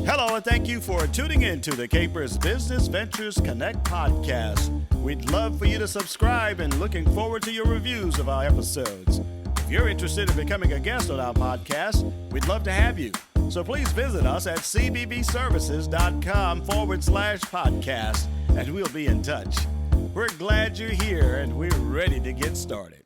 Hello, and thank you for tuning in to the Capers Business Ventures Connect podcast. We'd love for you to subscribe and looking forward to your reviews of our episodes. If you're interested in becoming a guest on our podcast, we'd love to have you. So please visit us at cbbservices.com/podcast, and we'll be in touch. We're glad you're here, and we're ready to get started.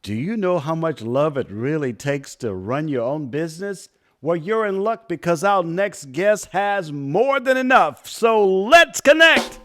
Do you know how much love it really takes to run your own business? Well, you're in luck because our next guest has more than enough. So let's connect.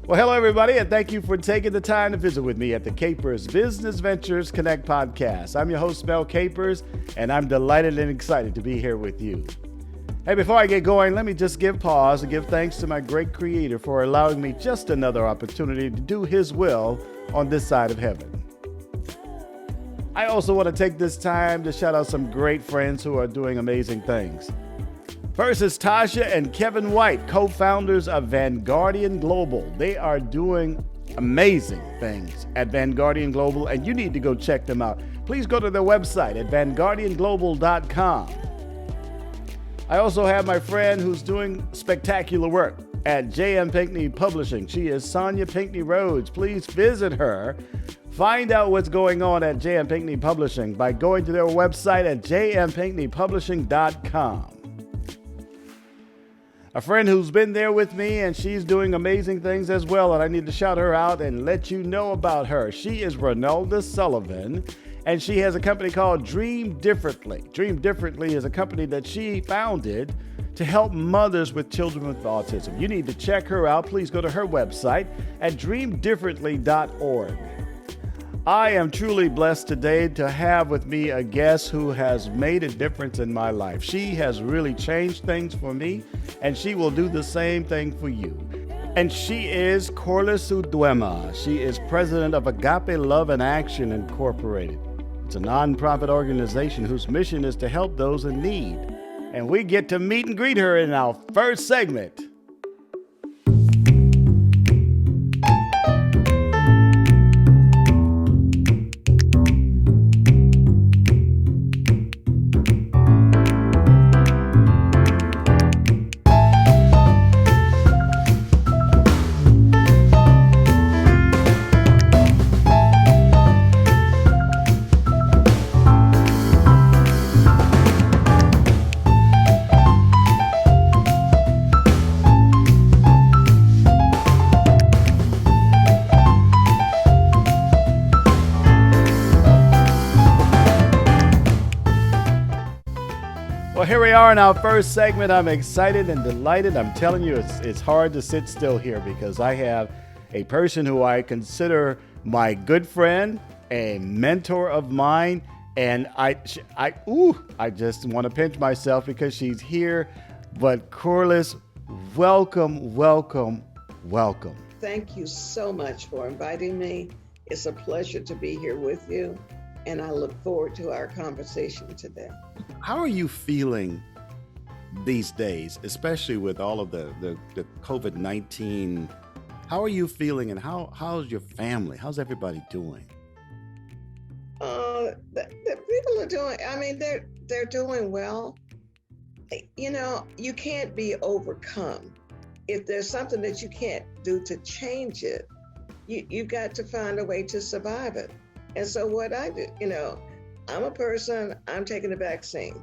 Well, hello, everybody, and thank you for taking the time to visit with me at the Capers Business Ventures Connect podcast. I'm your host, Mel Capers, and I'm delighted and excited to be here with you. Hey, before I get going, let me just give pause and give thanks to my great Creator for allowing me just another opportunity to do His will on this side of heaven. I also want to take this time to shout out some great friends who are doing amazing things. First is Tasha and Kevin White, co-founders of Vanguardian Global. They are doing amazing things at Vanguardian Global, and you need to go check them out. Please go to their website at vanguardianglobal.com. I also have my friend who's doing spectacular work at J.M. Pinckney Publishing. She is Sonia Pinckney Rhodes. Please visit her. Find out what's going on at J.M. Pinckney Publishing by going to their website at jmpinckneypublishing.com. A friend who's been there with me, and she's doing amazing things as well, and I need to shout her out and let you know about her. She is Ronalda Sullivan, and she has a company called Dream Differently. Dream Differently is a company that she founded to help mothers with children with autism. You need to check her out. Please go to her website at dreamdifferently.org. I am truly blessed today to have with me a guest who has made a difference in my life. She has really changed things for me, and she will do the same thing for you. And she is Corliss Udoema. She is president of Agape Love and Action Incorporated. It's a nonprofit organization whose mission is to help those in need. And we get to meet and greet her in our first segment. Well, here we are in our first segment. I'm excited and delighted. I'm telling you, it's hard to sit still here because I have a person who I consider my good friend, a mentor of mine, and I just want to pinch myself because she's here. But Corliss, welcome. Thank you so much for inviting me. It's a pleasure to be here with you, and I look forward to our conversation today. How are you feeling these days, especially with all of the COVID-19? How are you feeling, and how's your family? How's everybody doing? The people are doing, they're doing well. You know, you can't be overcome. If there's something that you can't do to change it, you've got to find a way to survive it. And so what I do, I'm a person, I'm taking the vaccine.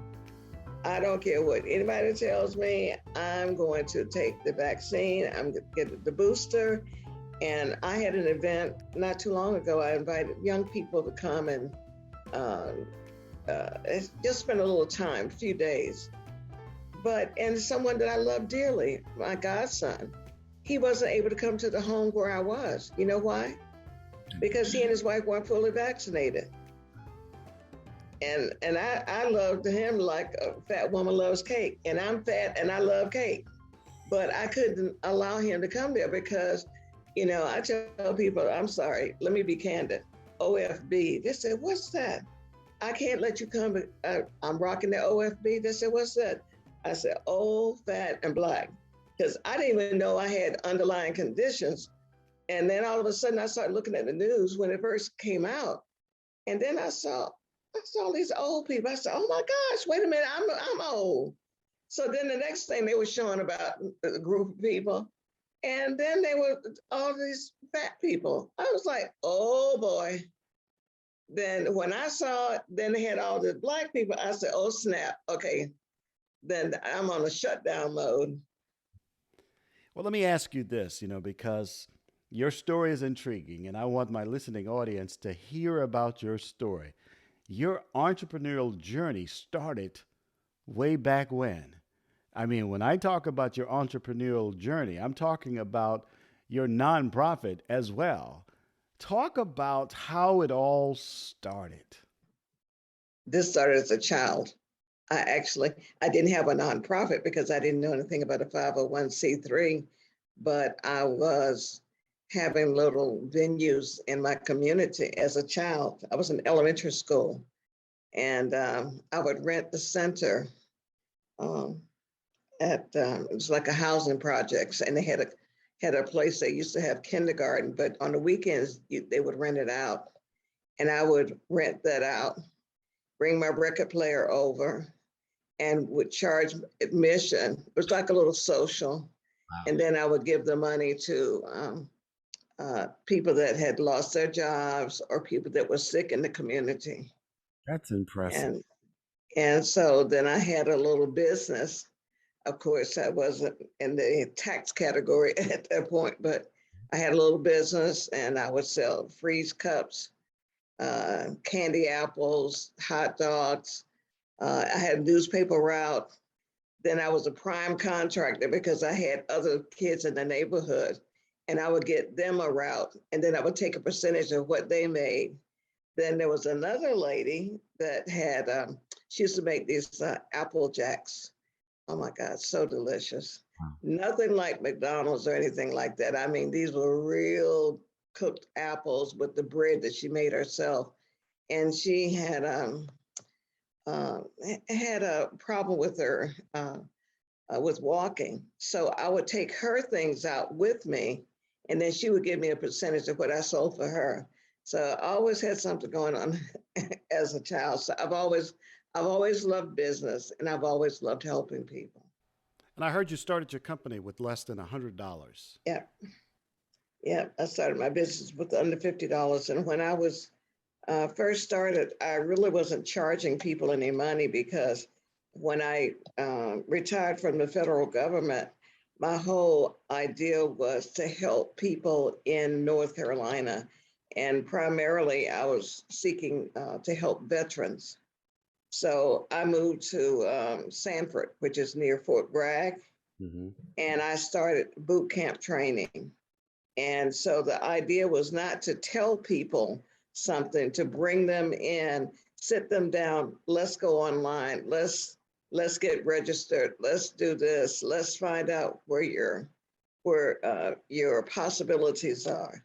I don't care what anybody tells me. I'm going to take the vaccine. I'm going to get the booster. And I had an event not too long ago. I invited young people to come and um, just spend a little time, a few days. And someone that I love dearly, my godson, he wasn't able to come to the home where I was. You know why? Because he and his wife weren't fully vaccinated. And I loved him like a fat woman loves cake. And I'm fat and I love cake. But I couldn't allow him to come there because, I tell people, I'm sorry, let me be candid. OFB. They said, what's that? I can't let you come. I'm rocking the OFB. They said, what's that? I said, old, fat, and black. Because I didn't even know I had underlying conditions. And then all of a sudden I started looking at the news when it first came out. And then I saw these old people. I said, oh my gosh, wait a minute, I'm old. So then the next thing they were showing about a group of people. And then they were all these fat people. I was like, oh boy. Then when I saw it, then they had all the black people. I said, oh snap, okay. Then I'm on a shutdown mode. Well, let me ask you this, because your story is intriguing, and I want my listening audience to hear about your story. Your entrepreneurial journey started way back when. I mean, when I talk about your entrepreneurial journey, I'm talking about your nonprofit as well. Talk about how it all started. This started as a child. I didn't have a nonprofit because I didn't know anything about a 501c3, but I was having little venues in my community as a child. I was in elementary school, and I would rent the center um, it was like a housing projects, and they had a place they used to have kindergarten, but on the weekends they would rent it out, and I would rent that out, bring my record player over, and would charge admission. It was like a little social. Wow. And then I would give the money to people that had lost their jobs or people that were sick in the community. That's impressive. And so then I had a little business. Of course, I wasn't in the tax category at that point, but I had a little business and I would sell freeze cups, candy apples, hot dogs. I had a newspaper route. Then I was a prime contractor because I had other kids in the neighborhood, and I would get them a route, and then I would take a percentage of what they made. Then there was another lady that had, she used to make these Apple Jacks. Oh my God, so delicious. Wow. Nothing like McDonald's or anything like that. I mean, these were real cooked apples with the bread that she made herself. And she had a problem with her with walking. So I would take her things out with me, and then she would give me a percentage of what I sold for her. So I always had something going on as a child. So I've always loved business, and I've always loved helping people. And I heard you started your company with less than $100. Yeah. Yeah, I started my business with under $50. And when I was first started, I really wasn't charging people any money because when I retired from the federal government, my whole idea was to help people in North Carolina. And primarily, I was seeking to help veterans. So I moved to Sanford, which is near Fort Bragg, and I started boot camp training. And so the idea was not to tell people something, to bring them in, sit them down, let's go online, let's get registered, let's do this, let's find out where your possibilities are.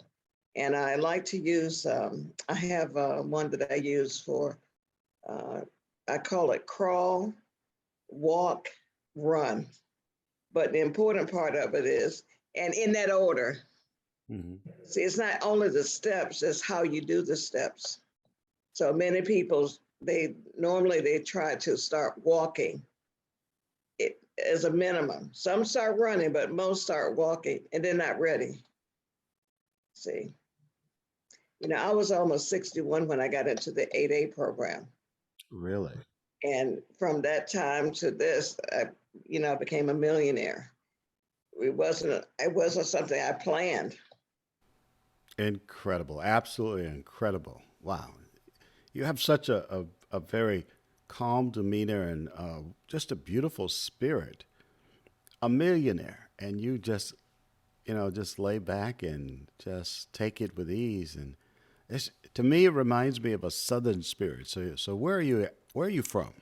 And I like to use, I have one that I use for, I call it crawl, walk, run. But the important part of it is, and in that order. See, it's not only the steps, it's how you do the steps. So many people, they try to start walking as a minimum. Some start running, but most start walking and they're not ready. See, I was almost 61 when I got into the 8A program. Really? And from that time to this, I became a millionaire. It wasn't something I planned. Incredible. Absolutely incredible. Wow. You have such a very calm demeanor and just a beautiful spirit. A millionaire. And you just, just lay back and just take it with ease. And to me, it reminds me of a Southern spirit. So where are you from?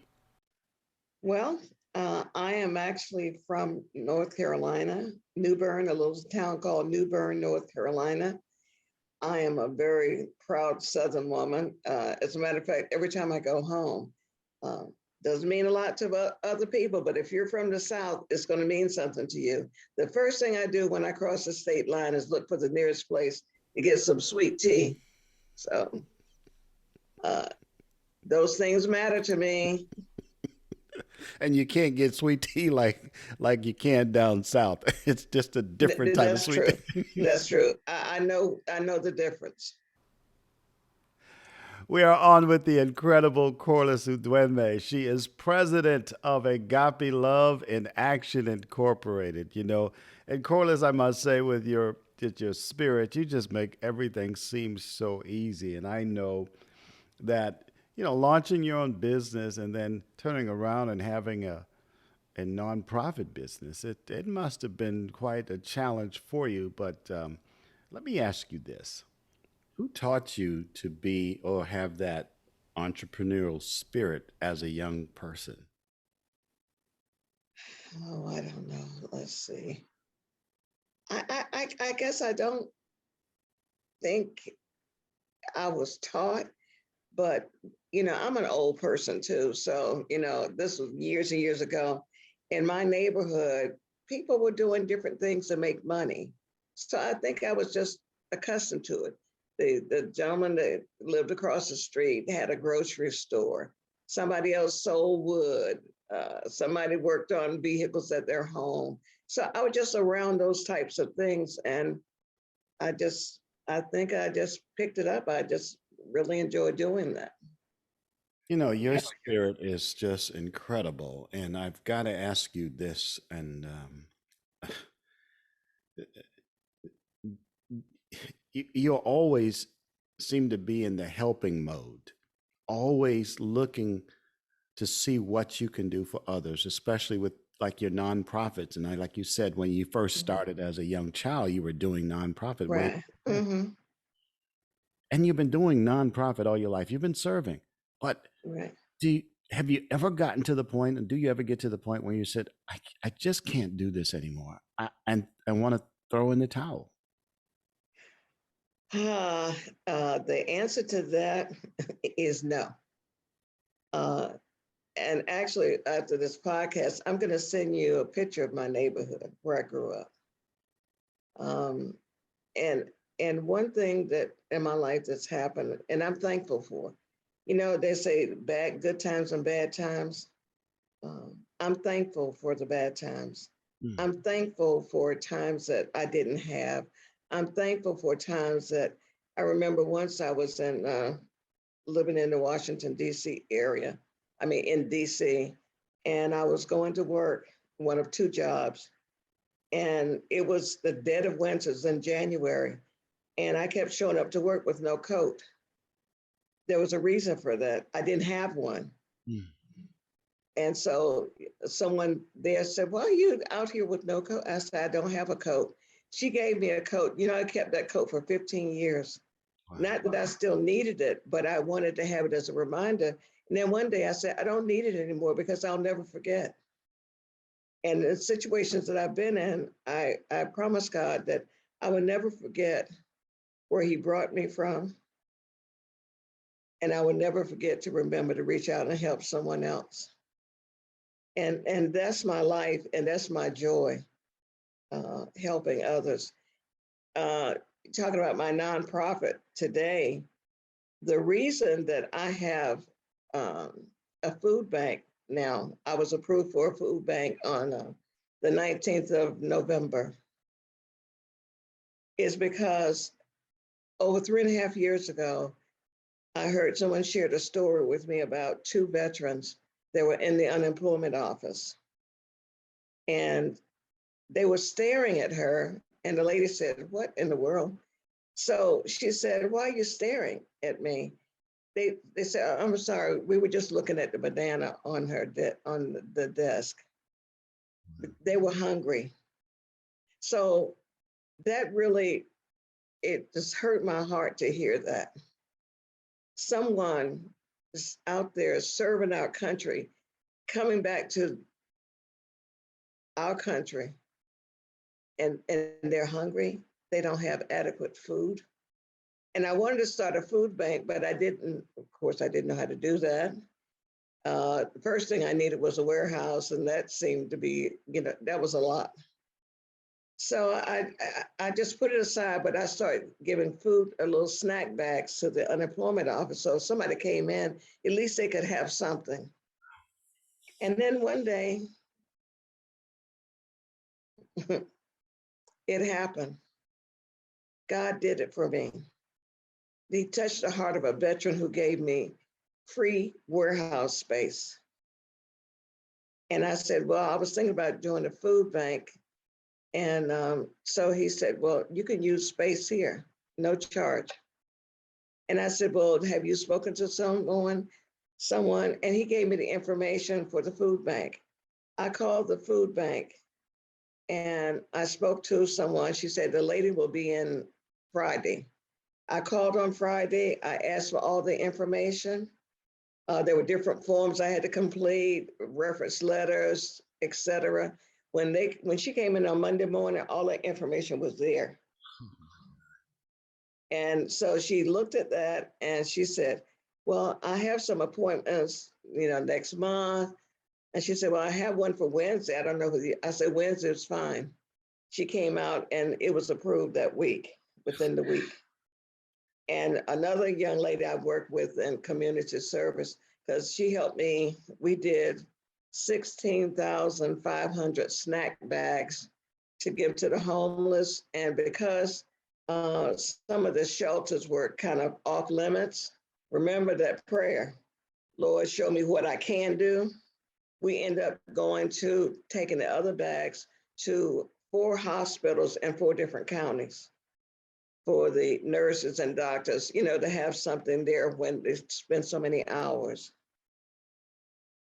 Well, I am actually from North Carolina, New Bern, a little town called New Bern, North Carolina. I am a very proud Southern woman. As a matter of fact, every time I go home, uh, doesn't mean a lot to other people, but if you're from the South, it's going to mean something to you. The first thing I do when I cross the state line is look for the nearest place to get some sweet tea. So uh, those things matter to me. And you can't get sweet tea like you can down south. It's just a different type of That's sweet true. tea. That's true. I know the difference. We are on with the incredible Corliss Udoema. She is president of Agape Love in Action Incorporated. And Corliss, I must say, with your spirit, you just make everything seem so easy. And I know that launching your own business and then turning around and having a nonprofit business, it must have been quite a challenge for you. But let me ask you this. Who taught you to be or have that entrepreneurial spirit as a young person? Oh, I don't know. Let's see. I guess I don't think I was taught, but I'm an old person too. So, this was years and years ago. In my neighborhood, people were doing different things to make money. So I think I was just accustomed to it. The gentleman that lived across the street had a grocery store. Somebody else sold wood. Somebody worked on vehicles at their home. So I was just around those types of things. And I just, I think I just picked it up. I just really enjoy doing that. Your spirit is just incredible. And I've got to ask you this. And you always seem to be in the helping mode, always looking to see what you can do for others, especially with like your nonprofits. And like you said, when you first Mhm. started as a young child, you were doing nonprofit way Right. back. And you've been doing nonprofit all your life. You've been serving. But Right. do you, have you ever gotten to the point, and do you ever get to the point where you said, I just can't do this anymore. And I want to throw in the towel. Uh, the answer to that is no. Uh, and actually, after this podcast, I'm going to send you a picture of my neighborhood where I grew up. Um, and and one thing that in my life that's happened, and I'm thankful for, they say bad, good times and bad times. I'm thankful for the bad times. Mm. I'm thankful for times that I didn't have. I'm thankful for times that I remember once I was in living in the Washington, D.C. area. I mean, in D.C., and I was going to work, one of two jobs. And it was the dead of winters in January. And I kept showing up to work with no coat. There was a reason for that. I didn't have one. Mm. And so someone there said, "Why are you out here with no coat?" I said, "I don't have a coat." She gave me a coat. I kept that coat for 15 years. Wow. Not that I still needed it, but I wanted to have it as a reminder. And then one day I said, "I don't need it anymore because I'll never forget." And the situations that I've been in, I promise God that I will never forget where He brought me from. And I will never forget to remember to reach out and help someone else. And that's my life and that's my joy, helping others. Uh, Talking about my nonprofit today, the reason that I have a food bank now, I was approved for a food bank on the 19th of November, is because over 3.5 years ago, I heard someone shared a story with me about two veterans They were in the unemployment office, and they were staring at her. And the lady said, "What in the world?" So she said, "Why are you staring at me?" They said, "I'm sorry, we were just looking at the banana on on the desk." They were hungry. So that really, it just hurt my heart to hear that someone is out there serving our country, coming back to our country, and they're hungry. They don't have adequate food. And I wanted to start a food bank, but I didn't, of course, I didn't know how to do that. The first thing I needed was a warehouse, and that seemed to be, that was a lot. So I just put it aside, but I started giving food, a little snack bags to the unemployment office. So if somebody came in, at least they could have something. And then one day, it happened. God did it for me. He touched the heart of a veteran who gave me free warehouse space. And I said, well, I was thinking about doing a food bank. And so he said, well, you can use space here, no charge. And I said, well, have you spoken to someone? And he gave me the information for the food bank. I called the food bank and I spoke to someone. She said, the lady will be in Friday. I called on Friday. I asked for all the information. There were different forms I had to complete, reference letters, etc. When she came in on Monday morning, all that information was there. And so she looked at that and she said, well, I have some appointments, next month. And she said, well, I have one for Wednesday. I don't know I said, Wednesday is fine. She came out and it was approved that week, within the week. And another young lady I worked with in community service, because she helped me, we did 16,500 snack bags to give to the homeless. And because some of the shelters were kind of off limits, remember that prayer, Lord, show me what I can do. We end up taking the other bags to 4 hospitals in 4 different counties for the nurses and doctors, to have something there when they spend so many hours.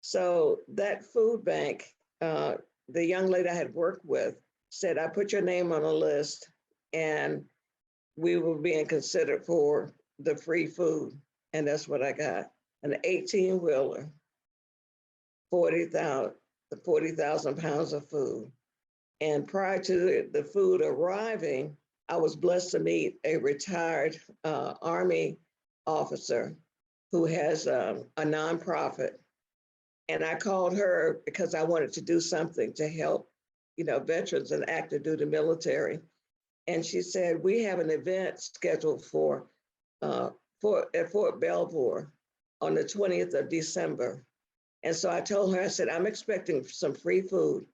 So that food bank, the young lady I had worked with said, I put your name on a list and we were being considered for the free food. And that's what I got, an 18-wheeler, 40,000 pounds of food. And prior to the food arriving, I was blessed to meet a retired Army officer who has a nonprofit. And I called her because I wanted to do something to help, veterans and active duty military. And she said, we have an event scheduled at Fort Belvoir on the 20th of December. And so I told her, I said, I'm expecting some free food,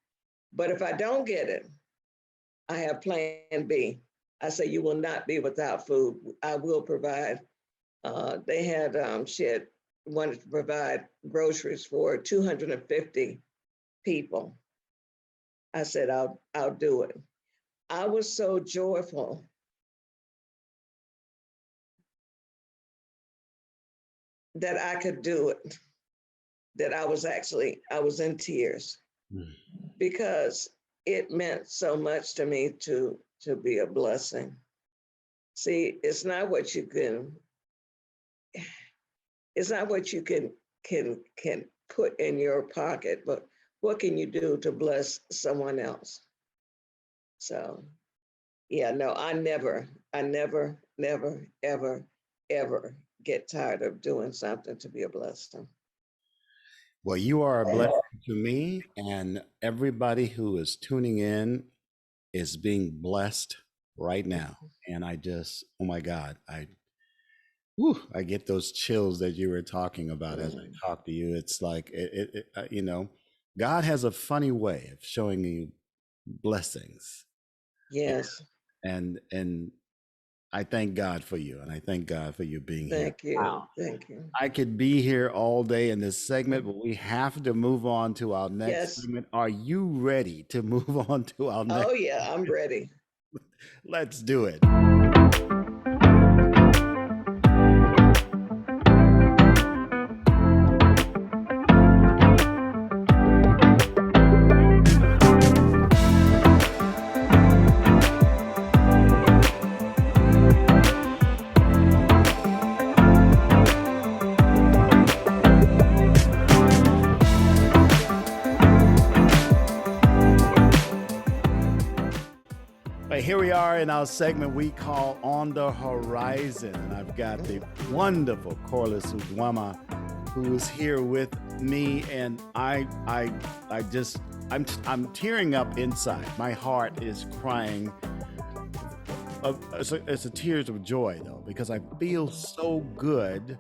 but if I don't get it, I have plan B. I said, you will not be without food. I will provide. She had wanted to provide groceries for 250 people. I said, I'll do it. I was so joyful. That I could do it, that I was in tears because it meant so much to me to be a blessing. See, it's not what you can put in your pocket, but what can you do to bless someone else? So, yeah, no, I never, ever get tired of doing something to be a blessing. Well, you are a blessing to me, and everybody who is tuning in is being blessed right now. And I just, oh my God, I get those chills that you were talking about as I talk to you. It's like, God has a funny way of showing you blessings. Yes. And I thank God for you, and I thank God for you being here. Thank you. Wow. Thank you. I could be here all day in this segment, but we have to move on to our next Yes. segment. Are you ready to move on to our Oh, next? yeah, I'm ready. Let's do it. But here we are in our segment we call On the Horizon. And I've got the wonderful Corliss Udoema who is here with me. And I'm tearing up inside. My heart is crying. It's a tears of joy though, because I feel so good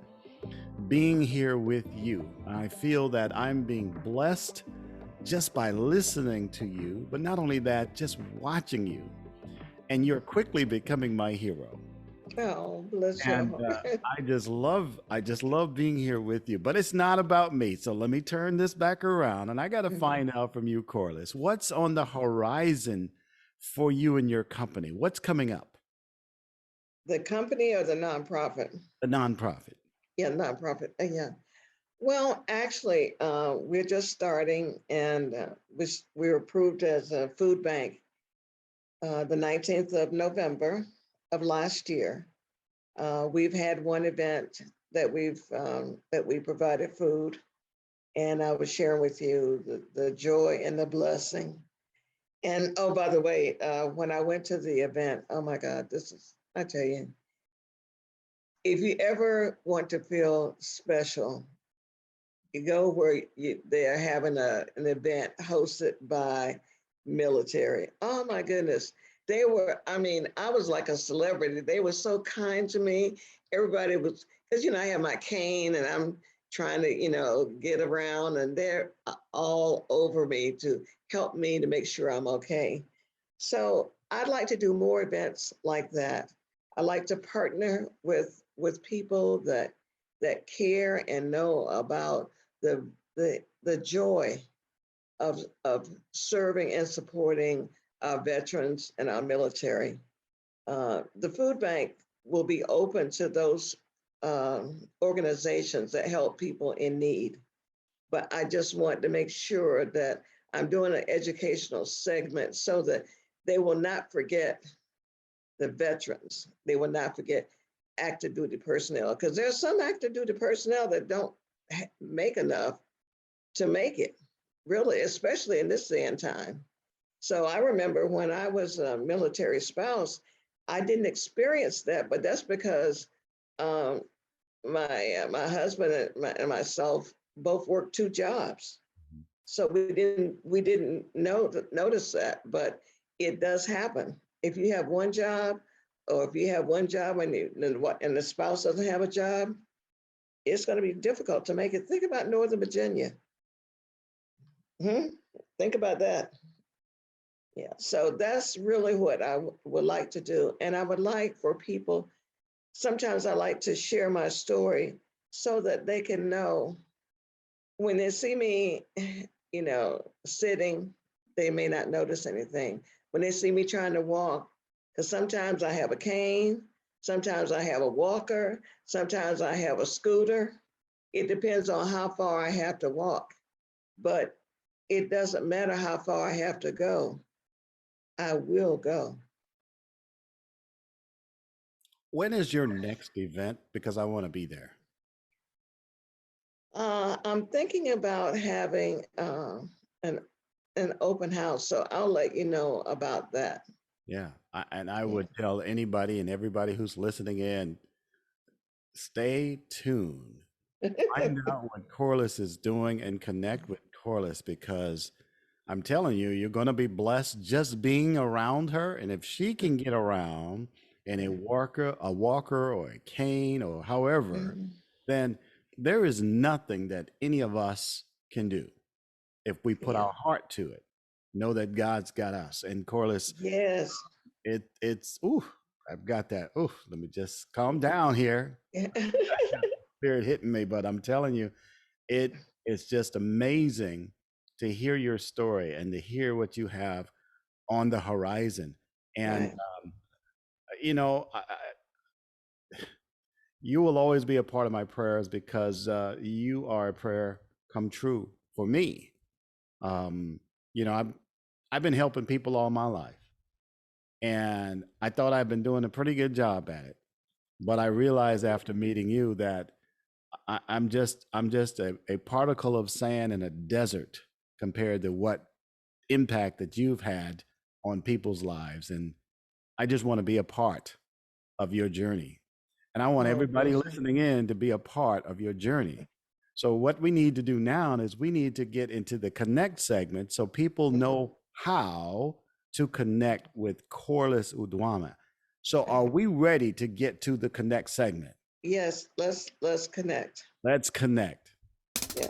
being here with you. I feel that I'm being blessed just by listening to you, but not only that, just watching you. And you're quickly becoming my hero. Oh, bless your And heart. I just love being here with you. But it's not about me. So let me turn this back around. And I got to find out from you, Corliss, what's on the horizon for you and your company? What's coming up? The company or the nonprofit? The nonprofit. Yeah, nonprofit. Yeah. Well, actually, we're just starting, and we were approved as a food bank the 19th of November of last year. We've had one event that we provided food, and I was sharing with you the joy and the blessing. And oh, by the way, when I went to the event, oh my God, I tell you, if you ever want to feel special, you go where they are having an event hosted by military. Oh my goodness. I mean, I was like a celebrity. They were so kind to me. Everybody was, because, I have my cane and I'm trying to, get around, and they're all over me to help me to make sure I'm okay. So I'd like to do more events like that. I like to partner with people that care and know about the joy of serving and supporting our veterans and our military. The food bank will be open to those organizations that help people in need. But I just want to make sure that I'm doing an educational segment so that they will not forget the veterans. They will not forget active duty personnel, because there's some active duty personnel that don't make enough to make it, really, especially in this day and time. So I remember when I was a military spouse, I didn't experience that, but that's because um, my husband and myself both worked two jobs, so we didn't notice that, but it does happen. If you have one job, or if you have one job and the spouse doesn't have a job, it's going to be difficult to make it. Think about Northern Virginia. Hmm? Think about that. Yeah. So that's really what I would like to do. And I would like for people, sometimes I like to share my story so that they can know when they see me, sitting, they may not notice anything. When they see me trying to walk, because sometimes I have a cane, sometimes I have a walker, sometimes I have a scooter. It depends on how far I have to walk. But it doesn't matter how far I have to go. I will go. When is your next event? Because I want to be there. I'm thinking about having an an open house, so I'll let you know about that. Yeah. And I Yeah. would tell anybody and everybody who's listening in, stay tuned. Find out what Corliss is doing and connect with Corliss, because I'm telling you, you're going to be blessed just being around her. And if she can get around in a walker or a cane or however, Mhm. then there is nothing that any of us can do if we put Yeah. our heart to it. Know that God's got us. And Corliss, Yes. it's ooh, I've got that. Oof, let me just calm down here. Yeah. Spirit hitting me, but I'm telling you, it is just amazing to hear your story and to hear what you have on the horizon. And Right. you know, you will always be a part of my prayers because you are a prayer come true for me. Um, you know, I've been helping people all my life, and I thought I'd been doing a pretty good job at it. But I realized after meeting you that I'm just a particle of sand in a desert compared to what impact that you've had on people's lives, and I just want to be a part of your journey. And I want Oh, everybody beautiful. listening in to be a part of your journey. So what we need to do now is we need to get into the connect segment so people Mhm. know how to connect with Corliss Udoema. So are Okay. we ready to get to the connect segment? Yes, let's connect. Let's connect. Yeah.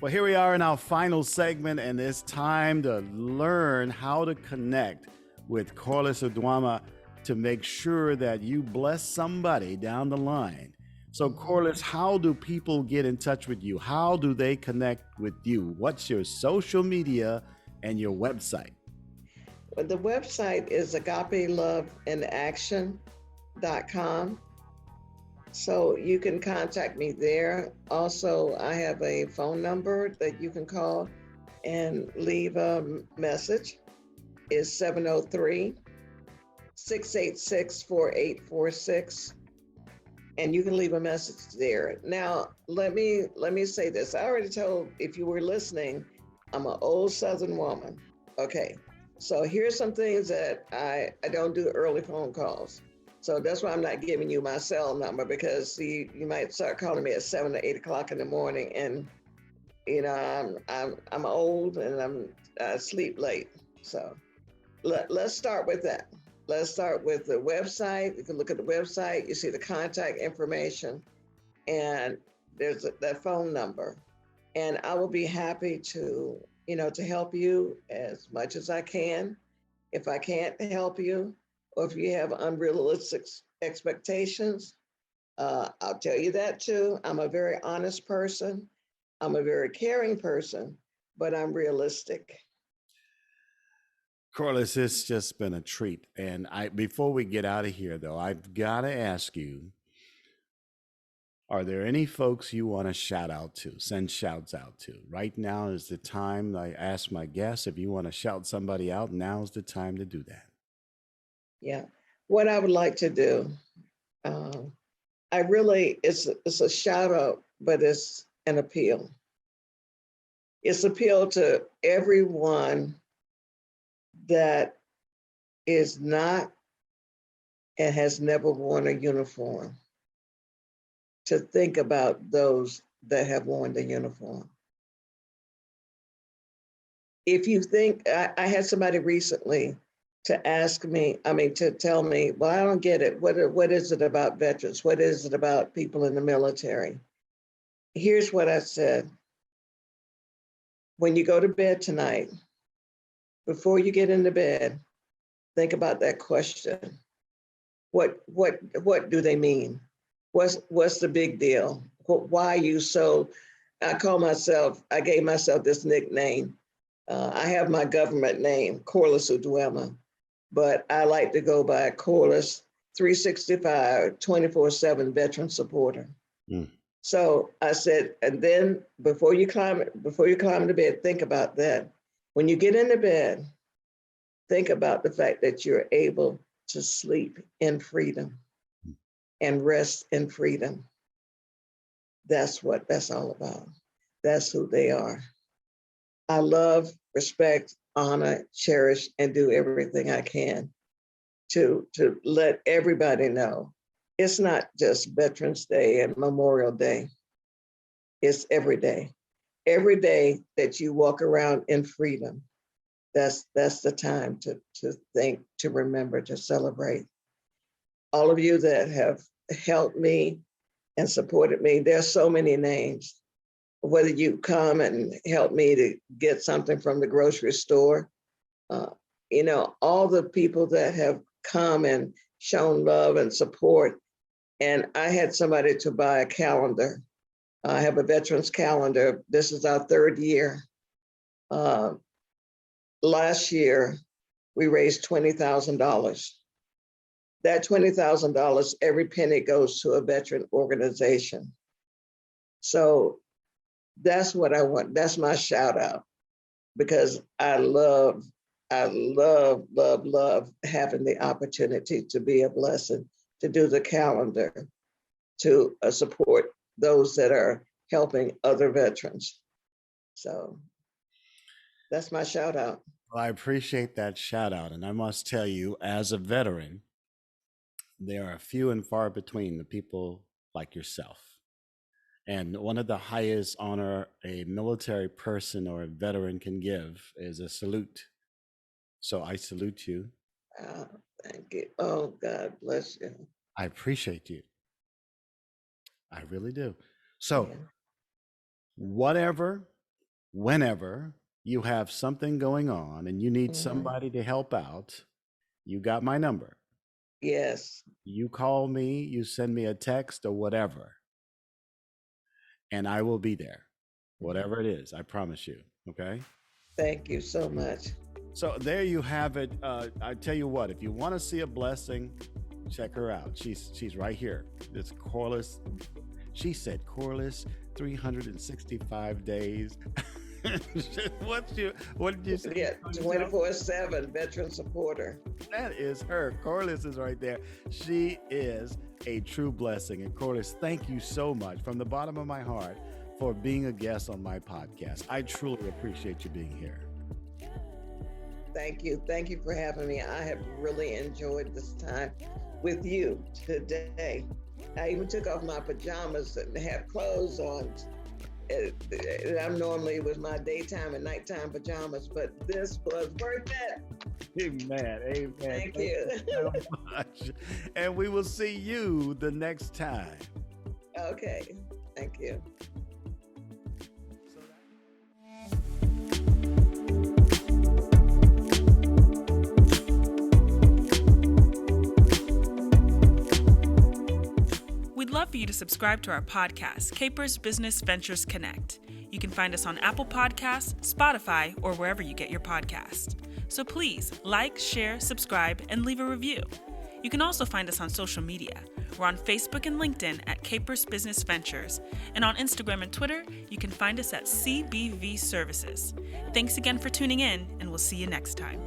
Well, here we are in our final segment, and it's time to learn how to connect with Corliss Udoema to make sure that you bless somebody down the line. So, Mhm. Corliss, how do people get in touch with you? How do they connect with you? What's your social media and your website? Well, the website is agapeloveinaction.com. So you can contact me there. Also, I have a phone number that you can call and leave a message. Is 703-686-4846. And you can leave a message there. Now, let me say this. I already told, if you were listening, I'm an old Southern woman. Okay. So here's some things that I don't do early phone calls. So that's why I'm not giving you my cell number, because you might start calling me at 7 or 8 o'clock in the morning, and I'm old and I sleep late. So let's start with that. Let's start with the website. You can look at the website. You see the contact information, and there's that phone number. And I will be happy to help you as much as I can. If I can't help you, or if you have unrealistic expectations, I'll tell you that too. I'm a very honest person. I'm a very caring person, but I'm realistic. Corliss, it's just been a treat. And before we get out of here, though, I've got to ask you, are there any folks you want to shout out to, send shouts out to? Right now is the time. I ask my guests, if you want to shout somebody out, now's the time to do that. Yeah. What I would like to do, um, it's a shout out, but it's an appeal. It's appeal to everyone that is not and has never worn a uniform, to think about those that have worn the uniform. If you think, I had somebody recently to ask me, to tell me, well, I don't get it. What is it about veterans? What is it about people in the military? Here's what I said. When you go to bed tonight, before you get into bed, think about that question. What do they mean? What's the big deal? Why are you so? I gave myself this nickname. I have my government name, Corliss Udoema, but I like to go by Corliss 365, 24/7 veteran supporter. Mm. So I said, and then before you climb into bed, think about that. When you get into bed, think about the fact that you're able to sleep in freedom and rest in freedom. That's what that's all about. That's who they are. I love, respect, honor, cherish, and do everything I can to let everybody know it's not just Veterans Day and Memorial Day. It's every day. Every day that you walk around in freedom, that's the time to think, to remember, to celebrate. All of you that have helped me and supported me, there's so many names. Whether you come and help me to get something from the grocery store, all the people that have come and shown love and support. And I had somebody to buy a calendar. I have a veterans calendar. This is our third year. Last year, we raised $20,000. That $20,000, every penny goes to a veteran organization. So that's what I want. That's my shout out, because I love having the opportunity to be a blessing, to do the calendar, to support those that are helping other veterans. So that's my shout out. Well, I appreciate that shout out. And I must tell you, as a veteran, there are few and far between the people like yourself. And one of the highest honor a military person or a veteran can give is a salute. So I salute you. Thank you. Oh, God bless you. I appreciate you. I really do. So Yeah. whatever, whenever you have something going on and you need Mhm. somebody to help out, you got my number. Yes. You call me, you send me a text or whatever, and I will be there. Whatever it is, I promise you. Okay. Thank you so much. So there you have it. I tell you what, if you want to see a blessing, check her out. She's right here. It's Corliss. She said Corliss 365 days. What did you say? Yeah, 24/7 veteran supporter. That is her. Corliss is right there. She is a true blessing. And Corliss, thank you so much from the bottom of my heart for being a guest on my podcast. I truly appreciate you being here. Thank you. Thank you for having me. I have really enjoyed this time with you today. I even took off my pajamas and have clothes on. I'm normally with my daytime and nighttime pajamas, but this was worth it. Amen. Amen. Thank you so much. And we will see you the next time. Okay. Thank you. We'd love for you to subscribe to our podcast, Capers Business Ventures Connect. You can find us on Apple Podcasts, Spotify, or wherever you get your podcasts. So please like, share, subscribe, and leave a review. You can also find us on social media. We're on Facebook and LinkedIn at Capers Business Ventures, and on Instagram and Twitter, you can find us at CBV Services. Thanks again for tuning in, and we'll see you next time.